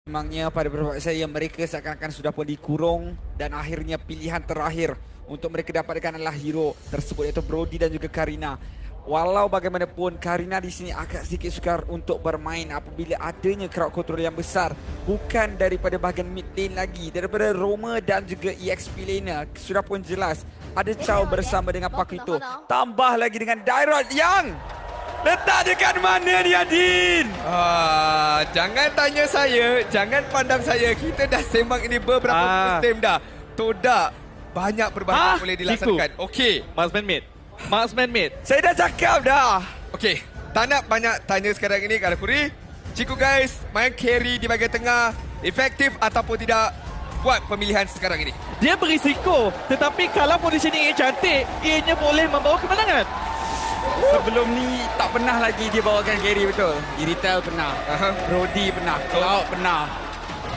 Memangnya pada beberapa saya mereka seakan-akan sudah pun dikurung dan akhirnya pilihan terakhir untuk mereka dapatkan adalah hero tersebut iaitu Brody dan juga Karina. Walau bagaimanapun Karina di sini agak sedikit sukar untuk bermain apabila adanya crowd control yang besar, bukan daripada bahagian mid lane lagi, daripada Roma dan juga EXP laner. Sudah pun jelas ada Chow bersama dengan Paquito, tambah lagi dengan Dairot yang letak dekat mana ni Adin? Jangan tanya saya, jangan pandang saya. Kita dah sembang ini beberapa game dah. Todak banyak perbahasan boleh dilaksanakan. Okey, Marksman mid. Saya dah cakap dah. okey. Tak nak banyak tanya sekarang ini kalau Kuri. Ciku guys, main carry di bahagian tengah, efektif ataupun tidak, buat pemilihan sekarang ini. Dia berisiko, tetapi kalau positioning yang cantik, ianya boleh membawa kemenangan. Sebelum ni tak pernah lagi dia bawakan carry betul. Iritel pernah, Brody pernah, Cloud pernah.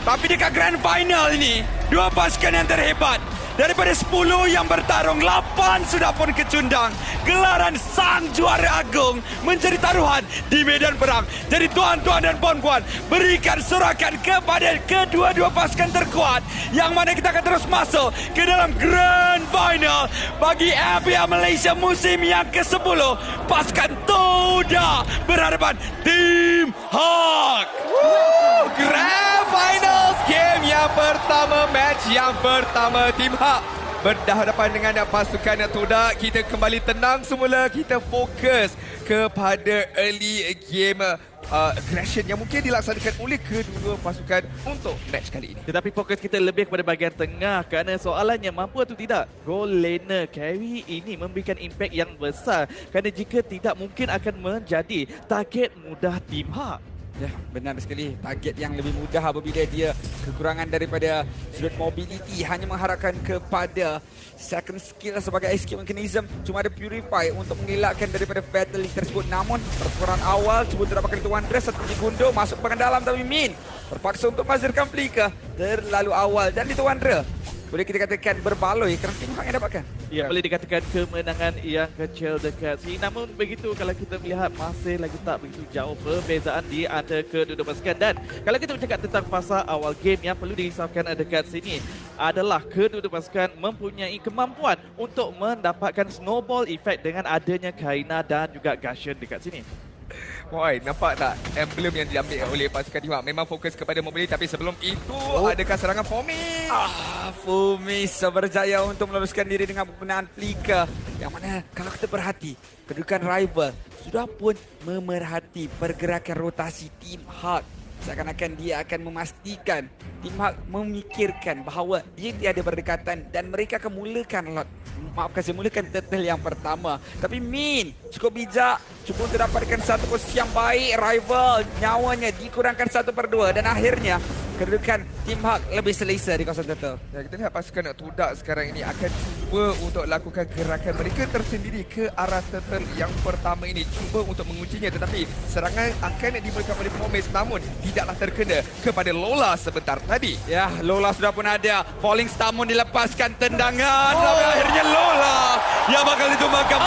Tapi dekat grand final ini, dua pasukan yang terhebat. Daripada 10 yang bertarung, 8 sudah pun kecundang. Gelaran sang juara agung menjadi taruhan di medan perang. Jadi tuan-tuan dan puan-puan, berikan sorakan kepada kedua-dua pasukan terkuat. Yang mana kita akan terus masuk ke dalam grand final bagi FPL Malaysia musim yang ke-10. Pasukan Toda berhadapan Team Hawk. Grand Finals game yang pertama, match yang pertama, Team Hawk berhadapan dengan pasukan Todak. Kita kembali tenang semula, kita fokus kepada early game aggression yang mungkin dilaksanakan oleh kedua pasukan untuk match kali ini. Tetapi fokus kita lebih kepada bahagian tengah kerana soalannya mampu atau tidak goal laner carry ini memberikan impact yang besar kerana jika tidak mungkin akan menjadi target mudah Team Hawk. Ya, benar sekali. Target yang lebih mudah apabila dia kekurangan daripada sudut mobility, hanya mengharapkan kepada second skill sebagai escape mechanism. Cuma ada Purify untuk mengelakkan daripada battle tersebut. Namun pertempuran awal cuba terdapatkan itu Wandra satu digundo masuk ke bahagian dalam, tapi Min terpaksa untuk menghasilkan Flicker terlalu awal dan itu Wandra boleh kita katakan berbaloi kerana Team Hawk yang dapatkan. Ya, boleh dikatakan kemenangan yang kecil dekat sini. Namun begitu kalau kita melihat masih lagi tak begitu jauh perbezaan di antara kedua-dua pasukan. Dan kalau kita bercakap tentang fasa awal game yang perlu dirisaukan dekat sini adalah kedua-dua pasukan mempunyai kemampuan untuk mendapatkan snowball effect dengan adanya Karina dan juga Gusion dekat sini. Woi, nampak tak emblem yang diambil oleh pasukan Team Hawk? Memang fokus kepada mobility, tapi sebelum itu adakah serangan Fomis? Fomis berjaya untuk meloloskan diri dengan penggunaan Flicker. Yang mana kalau kita perhati, kedudukan rival sudah pun memerhati pergerakan rotasi Team Hawk. Seakan-akan dia akan memastikan Team Hawk memikirkan bahawa dia tiada berdekatan dan mereka akan mulakan turtle yang pertama. Tapi Min cukup bijak, cuba untuk dapatkan satu posisi yang baik. Rival nyawanya dikurangkan 1/2 dan akhirnya kedudukan Team Hawk lebih selesa di kawasan turtle. Ya, kita lihat pasukan Todak sekarang ini akan cuba untuk lakukan gerakan mereka tersendiri ke arah turtle yang pertama ini. Cuba untuk menguncinya, tetapi serangan akan diberikan oleh Fomis, namun tidaklah terkena kepada Lola sebentar tadi. Ya, Lola sudah pun ada. Falling Star pun dilepaskan tendangan. Tapi akhirnya Lola yang bakal ditumbangkan.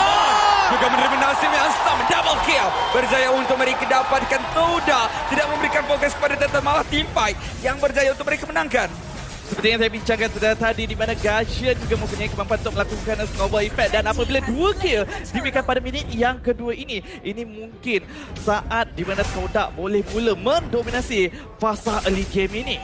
Juga menerima nasib yang sama. Double kill. Berjaya untuk mereka dapatkan Toda. Tidak memberikan fokus kepada Turtle, malah Team Fight yang berjaya untuk mereka menangkan. Seperti yang saya bincangkan tadi di mana Gusion juga mempunyai kemampuan untuk melakukan snowball effect, dan apabila 2 kill diberikan pada minit yang kedua ini mungkin saat di mana Todak boleh mula mendominasi fasa early game ini.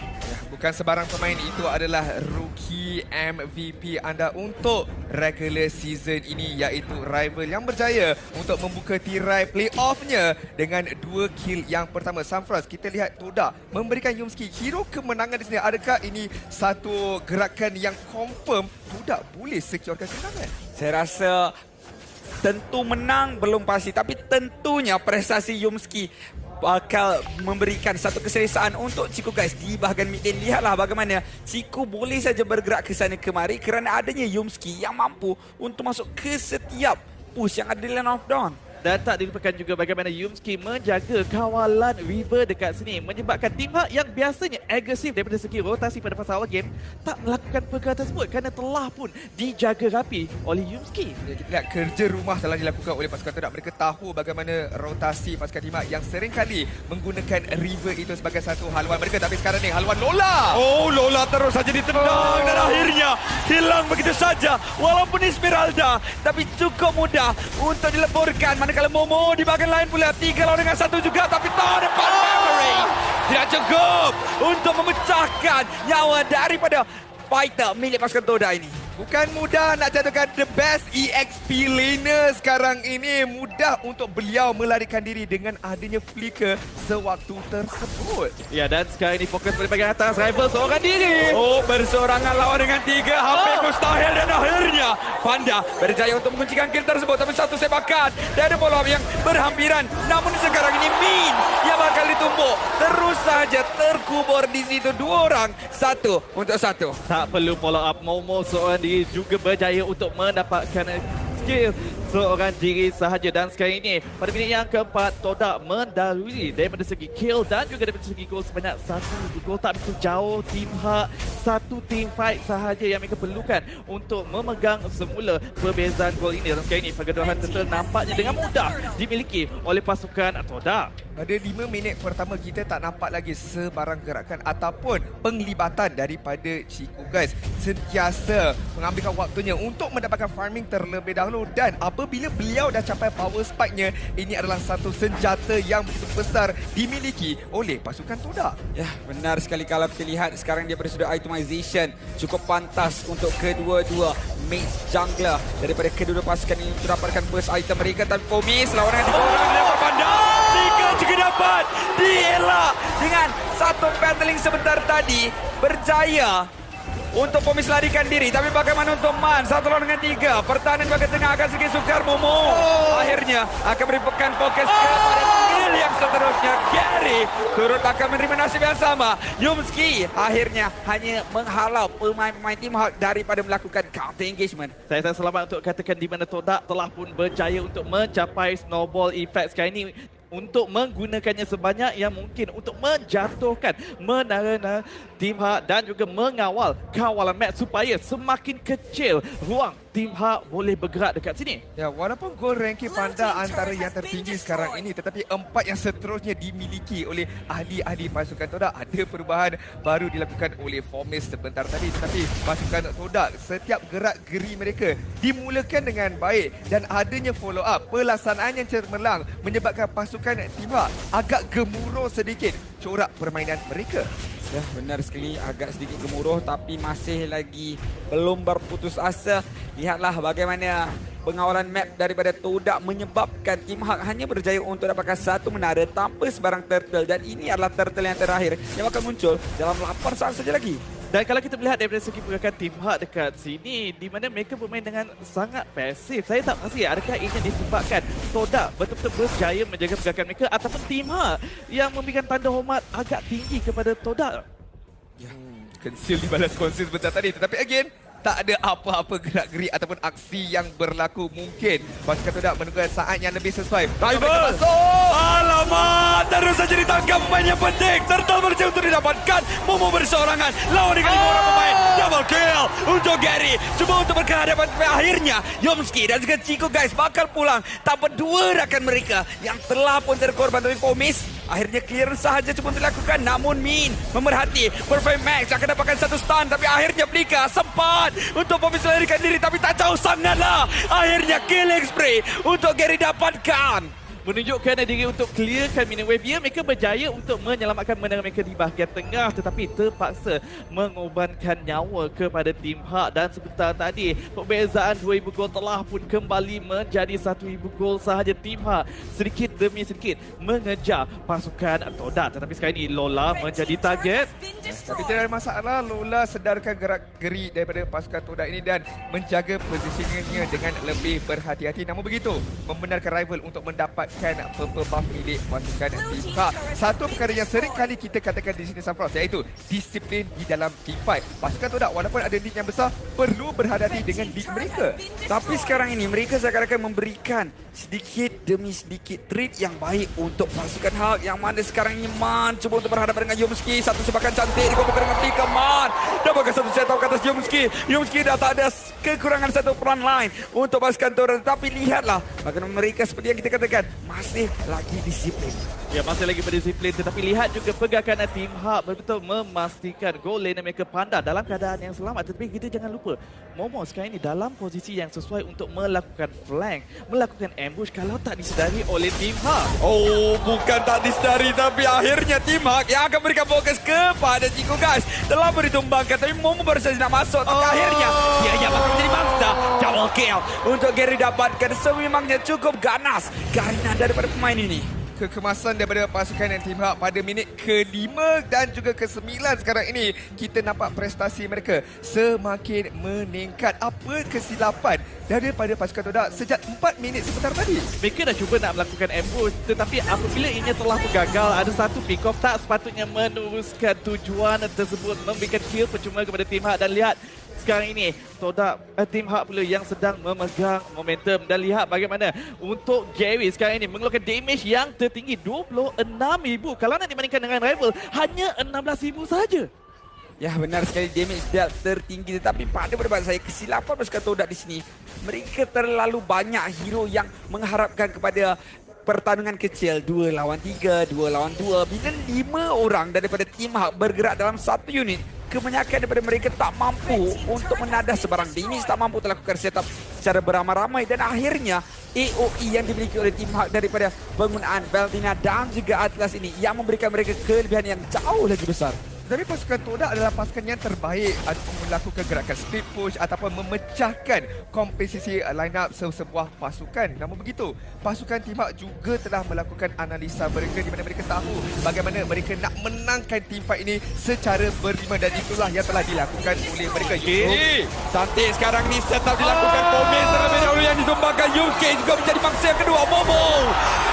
Bukan sebarang pemain, itu adalah rookie MVP anda untuk regular season ini, iaitu Rival yang berjaya untuk membuka tirai playoff-nya dengan 2 kill yang pertama. Samfraz, kita lihat Todak memberikan Yumski hero kemenangan di sini. Adakah ini satu gerakan yang confirm Todak boleh securekan kemenangan? Saya rasa tentu menang belum pasti, tapi tentunya prestasi Yumski bakal memberikan satu keselesaan untuk Ciku guys di bahagian mid lane. Lihatlah bagaimana Ciku boleh saja bergerak ke sana kemari kerana adanya Yumski yang mampu untuk masuk ke setiap push yang ada di Land of Dawn. Dan tak dilupakan juga bagaimana Yumski menjaga kawalan Weaver dekat sini, menyebabkan tim Hak yang biasanya agresif daripada segi rotasi pada fasa awal game tak melakukan perkara tersebut kerana telah pun dijaga rapi oleh Yumski. Ya, kita lihat kerja rumah telah dilakukan oleh pasukan Todak. Mereka tahu bagaimana rotasi pasukan Tim Hak yang sering kali menggunakan River itu sebagai satu haluan mereka. Tapi sekarang ni haluan Lola. Oh, Lola terus saja ditendang dan akhirnya hilang begitu saja. Walaupun Esmeralda, tapi cukup mudah untuk dileburkan. Manakala Momo di bahagian lain pula 3 lawan dengan 1 juga, tapi tak dapat memory. Tidak cukup untuk memecahkan nyawa daripada fighter milik pasukan Todak ini. Bukan mudah nak jatuhkan the best EXP laner sekarang ini. Mudah untuk beliau melarikan diri dengan adanya flicker sewaktu tersebut. Ya, dan sekarang ini fokus pada bahagian atas. Rival seorang diri. Oh, berseorangan lawan dengan 3. Hampir mustahil dan akhirnya Panda berjaya untuk menguncikan kill tersebut. Tapi satu sepakan dari follow up yang berhampiran. Namun sekarang ini Min yang bakal ditumbuk. Terus saja terkubur di situ 2 orang. 1 untuk 1. Tak perlu follow up. Momo seorang diri juga berjaya untuk mendapatkan skill seorang diri sahaja. Dan sekarang ini pada minit yang keempat, Todak mendahului daripada segi kill dan juga daripada segi gol sebanyak 1 gol. Tak begitu jauh tim Hak, 1 team fight sahaja yang mereka perlukan untuk memegang semula perbezaan gol ini. Dan sekarang ini pergaduhan turtle nampaknya dengan mudah dimiliki oleh pasukan Todak. Pada 5 minit pertama kita tak nampak lagi sebarang gerakan ataupun penglibatan daripada Chico guys. Sentiasa mengambilkan waktunya untuk mendapatkan farming terlebih dahulu, dan apabila beliau dah capai power spike-nya, ini adalah satu senjata yang begitu besar dimiliki oleh pasukan Todak. Ya, benar sekali kalau kita lihat sekarang dia pada sudut itemization cukup pantas untuk kedua-dua mage jungler daripada kedua-dua pasukan ini untuk dapatkan first item mereka. Tapi Pomis lawan dengan 3 orang dia berpandang. 3 juga dapat dielak dengan satu battling sebentar tadi. Berjaya untuk Pomis larikan diri. Tapi bagaimana untuk Man? 1 lawan dengan 3. Pertahanan bahagian tengah akan sedikit sukar. Momo akhirnya akan berikan fokus kepada skill yang seterusnya. Gary turut akan menerima nasib yang sama. Yumski akhirnya hanya menghalau pemain-pemain tim Hak daripada melakukan counter engagement. Saya selamat untuk katakan di mana Todak telah pun berjaya untuk mencapai snowball effect sekarang ini, untuk menggunakannya sebanyak yang mungkin untuk menjatuhkan menara tim Hak dan juga mengawal kawalan map supaya semakin kecil ruang tim Hak boleh bergerak dekat sini. Ya, walaupun gol ranking Panda antara yang tertinggi sekarang ini, tetapi 4 yang seterusnya dimiliki oleh ahli-ahli pasukan Todak. Ada perubahan baru dilakukan oleh Formis sebentar tadi, tetapi pasukan Todak setiap gerak-geri mereka dimulakan dengan baik dan adanya follow up, pelaksanaan yang cemerlang menyebabkan pasukan tim Hak agak gemuruh sedikit corak permainan mereka. Ya, benar sekali, agak sedikit gemuruh tapi masih lagi belum berputus asa. Lihatlah bagaimana pengawalan map daripada Todak menyebabkan tim Hak hanya berjaya untuk dapatkan 1 menara tanpa sebarang turtle, dan ini adalah turtle yang terakhir yang akan muncul dalam 8 saat saja lagi. Dan kalau kita melihat daripada segi pergerakan tim Hak dekat sini, di mana mereka bermain dengan sangat pasif, saya tak pasti adakah ini disebabkan Todak betul-betul berjaya menjaga pergerakan mereka ataupun tim Hak yang memberikan tanda hormat agak tinggi kepada Todak. Conceal dibalas konsil sebentar tadi, tetapi again tak ada apa-apa gerak-gerik ataupun aksi yang berlaku. Mungkin pasukan Todak menunggu saat yang lebih sesuai. Rival! Alamak! Terus saja ditangkap pemain yang penting. Turtle berjaya untuk didapatkan. Momo berseorangan lawan dengan 5 orang pemain. Double kill untuk Gary. Cuba untuk berkehadapan, tapi akhirnya Yomski dan juga Chico guys bakal pulang tanpa 2 rakan mereka yang telah pun terkorban. Tapi Pomis akhirnya clearance sahaja cuba dilakukan. Namun Min memerhati Perfect Max akan dapatkan 1 stun, tapi akhirnya Blika sempat untuk Pomis melarikan diri, tapi tak jauh sangatlah. Akhirnya killing spree untuk Gary dapatkan. Menunjukkan diri untuk clearkan minion wave. Ya, mereka berjaya untuk menyelamatkan menara mereka di bahagian tengah, tetapi terpaksa mengorbankan nyawa kepada tim Hak. Dan sebentar tadi perbezaan 2000 gol telah pun kembali menjadi 1000 gol sahaja. Tim Hak sedikit demi sedikit mengejar pasukan Todak, tetapi sekarang ini Lola menjadi target. Tapi tidak ada masalah, Lola sedarkan gerak-geri daripada pasukan Todak ini dan menjaga positioningnya dengan lebih berhati-hati. Namun begitu, membenarkan rival untuk mendapatkan purple buff milik pasukan Team Hak. Satu perkara yang sering kali kita katakan di sini Sunfrost, iaitu disiplin di dalam team fight. Pasukan Todak walaupun ada lead yang besar, perlu berhati-hati dengan lead mereka. Tapi sekarang ini mereka seakan-akan memberikan sedikit demi sedikit treat yang baik untuk pasukan Hulk, yang mana sekarang ini Man cuba untuk berhadapan dengan Yumski. Satu sepakan cantik dikumpulkan dengan Flicker. Man dapatkan satu setup ke atas Yumski. Yumski dah tak ada kekurangan satu front line untuk pasukan Todak. Tapi lihatlah bagaimana mereka seperti yang kita katakan masih lagi disiplin. Ya, masih lagi berdisiplin, tetapi lihat juga pergerakan Team Hak betul-betul memastikan goal lane mereka pandai dalam keadaan yang selamat. Tetapi kita jangan lupa, Momo sekarang ini dalam posisi yang sesuai untuk melakukan flank, melakukan ambush kalau tak disedari oleh Team Hak. Oh, bukan tak disedari, tapi akhirnya Team Hak yang akan berikan fokus kepada Chico guys. Telah ditumbangkan, tapi Momo baru saja nak masuk. Tapi akhirnya dia yang bakal menjadi mangsa. Double kill untuk Gary dapatkan. Sememangnya cukup ganas Garina daripada pemain ini. Kekemasan daripada pasukan Team Hak pada minit ke-5 dan juga ke-9 sekarang ini, kita nampak prestasi mereka semakin meningkat. Apa kesilapan daripada pasukan Todak sejak 4 minit sebentar tadi? Mereka dah cuba nak melakukan ambush, tetapi apabila ianya telah gagal, ada satu pick off tak sepatutnya meneruskan tujuan tersebut, memberikan kill percuma kepada Team Hak. Dan lihat sekarang ini Todak Team Hak pula yang sedang memegang momentum. Dan lihat bagaimana untuk Gary sekarang ini mengeluarkan damage yang tertinggi 26,000. Kalau nak dibandingkan dengan rival, hanya 16,000 saja. Ya, benar sekali, damage dia tertinggi. Tetapi pada pendapat saya, kesilapan pasukan Todak di sini, mereka terlalu banyak hero yang mengharapkan kepada pertarungan kecil 2 lawan 3, 2 lawan 2. Bila 5 orang daripada Team Hak bergerak dalam satu unit, kebanyakan daripada mereka tak mampu untuk menadah sebarang damage, tak mampu melakukan setup secara beramai-ramai. Dan akhirnya AOE yang dimiliki oleh Team Hak daripada penggunaan Valentina dan juga Atlas ini yang memberikan mereka kelebihan yang jauh lagi besar. Tapi pasukan Todak adalah pasukan yang terbaik untuk melakukan gerakan split push ataupun memecahkan komposisi line up sebuah pasukan. Namun begitu, pasukan Team Hak juga telah melakukan analisa mereka di mana mereka tahu bagaimana mereka nak menangkan team fight ini secara berlima, dan itulah yang telah dilakukan oleh mereka. Cantik sekarang ni setup dilakukan Pomez terlebih dahulu yang ditumbangkan. Yusuke juga menjadi mangsa yang kedua. Momo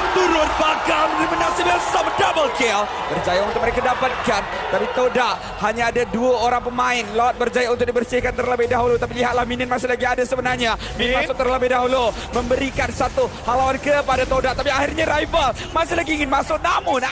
turun bakal menasib yang sama, double kill berjaya untuk mereka dapatkan. Tapi Todak hanya ada 2 orang pemain. Lord berjaya untuk dibersihkan terlebih dahulu. Tapi lihatlah, Minion masih lagi ada sebenarnya. Min masuk terlebih dahulu, memberikan satu halauan kepada Todak. Tapi akhirnya rival masih lagi ingin masuk, namun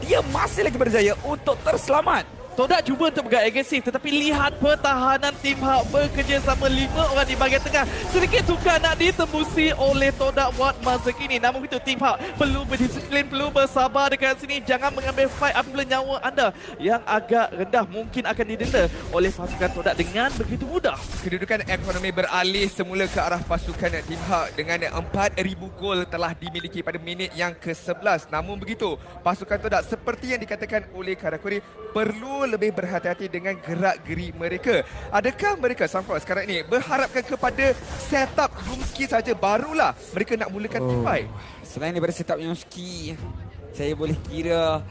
dia masih lagi berjaya untuk terselamat. Todak cuba untuk bergerak agresif, tetapi lihat pertahanan Team Hak bekerja sama 5 orang di bahagian tengah. Sedikit sukar nak ditembusi oleh Todak buat masa kini. Namun itu Team Hak perlu berdisiplin, perlu bersabar dekat sini. Jangan mengambil fight apabila nyawa anda yang agak rendah mungkin akan didenda oleh pasukan Todak dengan begitu mudah. Kedudukan ekonomi beralih semula ke arah pasukan Team Hak dengan 4,000 gol telah dimiliki pada minit yang ke-11. Namun begitu, pasukan Todak seperti yang dikatakan oleh Karakuri perlu lebih berhati-hati dengan gerak-geri mereka. Adakah mereka Sunfrost sekarang ini berharapkan kepada setup Yumski saja barulah mereka nak mulakan team fight? Selain daripada setup Yumski, saya boleh kira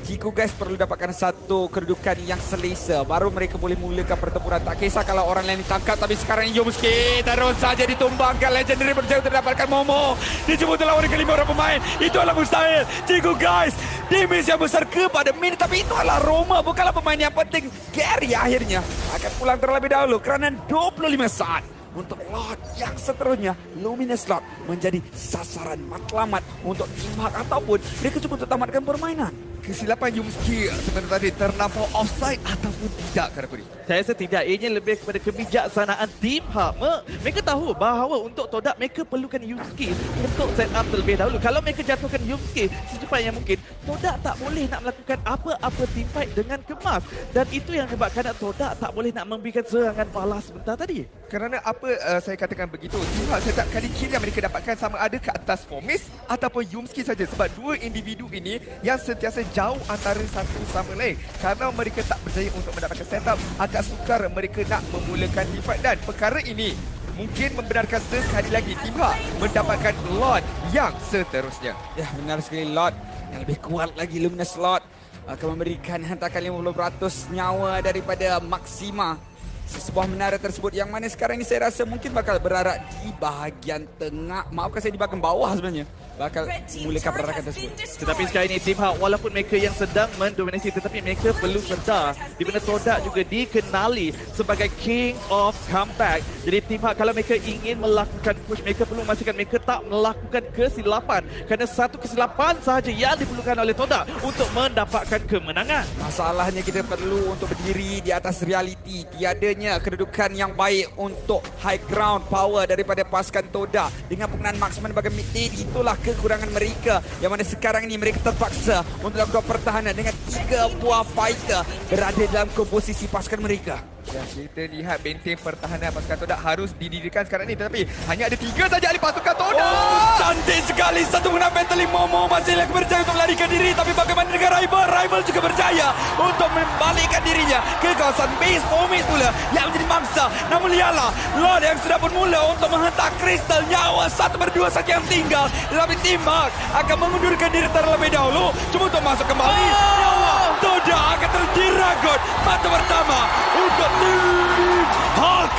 Chico guys perlu dapatkan satu kedudukan yang selesa, baru mereka boleh mulakan pertempuran. Tak kisah kalau orang lain ditangkap, tapi sekarang Yumski terus saja ditumbangkan. Legendary berjaya untuk dapatkan Momo. Dia cuba untuk lawan dengan 5 orang pemain. Itu adalah mustahil. Chico guys, damage yang besar kepada Min, tapi itu adalah Roma, bukanlah pemain yang penting. Gary akhirnya akan pulang terlebih dahulu kerana 25 saat. Untuk Lord yang seterusnya, Luminous Lord menjadi sasaran matlamat untuk Team Hak ataupun mereka cuba untuk tamatkan permainan. Kesilapan Yumski sebenarnya tadi terlampau offside ataupun tidak, Karakuri? Saya rasa tidak. Ianya lebih kepada kebijaksanaan Team Hak. Mereka tahu bahawa untuk Todak mereka perlukan Yumski untuk set up terlebih dahulu. Kalau mereka jatuhkan Yumski secepat yang mungkin, Todak tak boleh nak melakukan apa-apa team fight dengan kemas. Dan itu yang menyebabkan Todak tak boleh nak memberikan serangan balas sebentar tadi. Kerana apa saya katakan begitu, Team Hak setiap kali kill yang mereka dapatkan sama ada ke atas Formis ataupun Yumski saja, sebab 2 individu ini yang sentiasa jauh antara satu sama lain. Karena mereka tak berjaya untuk mendapatkan setup, agak sukar mereka nak memulakan team fight. Dan perkara ini mungkin membenarkan sekali lagi Team Hak mendapatkan Lord yang seterusnya. Ya, benar sekali, Lord yang lebih kuat lagi, Luminous Lord. akan memberikan hentakan 50% nyawa daripada Maxima. Sebuah menara tersebut yang mana sekarang ni saya rasa mungkin bakal berarak di bahagian tengah. Maafkan saya, di bahagian bawah sebenarnya. Bakal memulakan perarakan tersebut. Tetapi sekarang ini Team Hawk walaupun mereka yang sedang mendominasi tetapi mereka perlu sedar di mana Todak juga dikenali sebagai King of Comeback. Jadi Team Hawk kalau mereka ingin melakukan push, mereka perlu memastikan mereka tak melakukan kesilapan kerana satu kesilapan sahaja yang diperlukan oleh Todak untuk mendapatkan kemenangan. Masalahnya kita perlu untuk berdiri di atas realiti. Tiadanya kedudukan yang baik untuk high ground power daripada pasukan Todak. Dengan penggunaan marksman sebagai mid lane, itulah kekurangan mereka. Yang mana sekarang ini mereka terpaksa untuk lakukan pertahanan dengan 3 buah fighter berada dalam komposisi pasukan mereka. Ya, kita lihat benteng pertahanan pasukan Todak harus didirikan sekarang ni, tetapi hanya ada 3 saja ahli pasukan Todak. Oh, cantik sekali. Satu menggunakan battling Momo masih lagi berjaya untuk melarikan diri. Tapi bagaimana dengan Rival? Rival juga berjaya untuk membalikkan dirinya ke kawasan base. Momi itulah yang menjadi mangsa. Namun lihatlah, Lord yang sudah pun mula untuk menghentak kristal. Nyawa 1 berdua saja yang tinggal. Tetapi Team Hawk akan mengundurkan diri terlebih dahulu. Cuma untuk masuk kembali. Nyawa Todak akan terjiragot. Mata pertama untuk Team Hawk.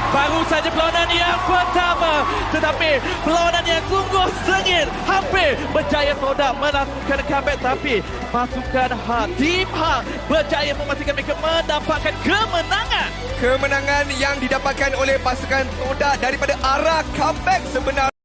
Baru saja perlawanan yang pertama, tetapi perlawanan yang sungguh sengit, hampir berjaya Todak melakukan comeback, tapi pasukan Hawk, Team Hawk berjaya memastikan mereka mendapatkan kemenangan. Kemenangan yang didapatkan oleh pasukan Todak daripada arah comeback sebenarnya.